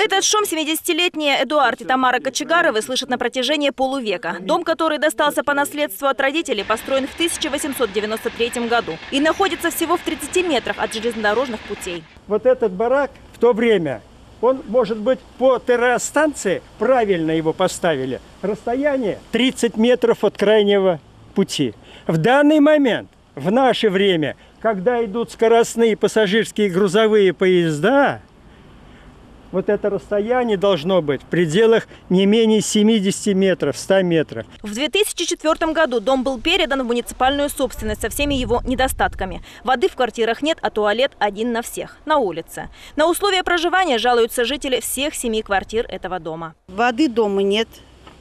Этот шум 70-летние Эдуард и Тамара Кочегаровы слышат на протяжении полувека. Дом, который достался по наследству от родителей, построен в 1893 году и находится всего в 30 метрах от железнодорожных путей. Вот этот барак в то время, он, может быть, по террастанции правильно его поставили. Расстояние 30 метров от крайнего пути. В данный момент, в наше время, когда идут скоростные пассажирские грузовые поезда, вот это расстояние должно быть в пределах не менее 70 метров, 100 метров. В 2004 году дом был передан в муниципальную собственность со всеми его недостатками. Воды в квартирах нет, а туалет один на всех, на улице. На условия проживания жалуются жители всех 7 квартир этого дома. Воды дома нет,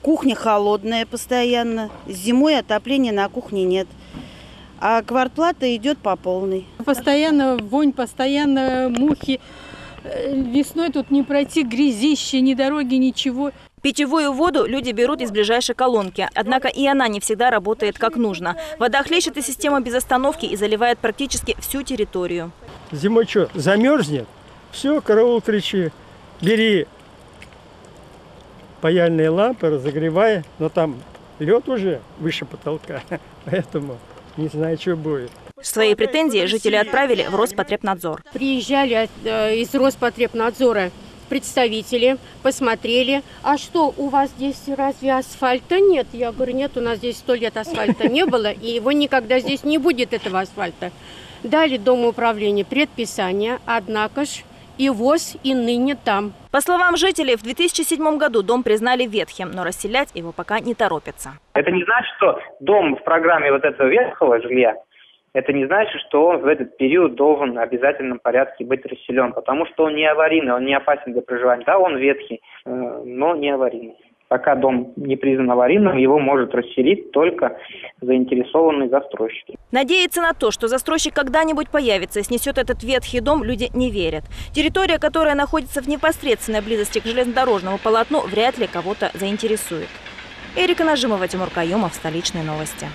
кухня холодная постоянно, зимой отопления на кухне нет. А квартплата идет по полной. Постоянно вонь, постоянно мухи. Весной тут не пройти, грязище, ни дороги, ничего. Питьевую воду люди берут из ближайшей колонки. Однако и она не всегда работает как нужно. Вода хлещет из системы без остановки и заливает практически всю территорию. Зимой что, замерзнет? Все, караул, кричи. Бери паяльные лампы, разогревай. Но там лед уже выше потолка, поэтому не знаю, что будет. Свои претензии жители отправили в Роспотребнадзор. Приезжали из Роспотребнадзора представители, посмотрели. А что, у вас здесь разве асфальта нет? Я говорю, нет, у нас здесь 100 лет асфальта не было, и его никогда здесь не будет, этого асфальта. Дали Домоуправление предписание, однако ж и ВОЗ и ныне там. По словам жителей, в 2007 году дом признали ветхим, но расселять его пока не торопятся. Это не значит, что дом в программе вот этого ветхого жилья, это не значит, что он в этот период должен в обязательном порядке быть расселен, потому что он не аварийный, он не опасен для проживания. Да, он ветхий, но не аварийный. Пока дом не признан аварийным, его может расселить только заинтересованные застройщики. Надеяться на то, что застройщик когда-нибудь появится и снесет этот ветхий дом, люди не верят. Территория, которая находится в непосредственной близости к железнодорожному полотну, вряд ли кого-то заинтересует. Эрика Нажимова, Тимур Каюмов, Столичные новости.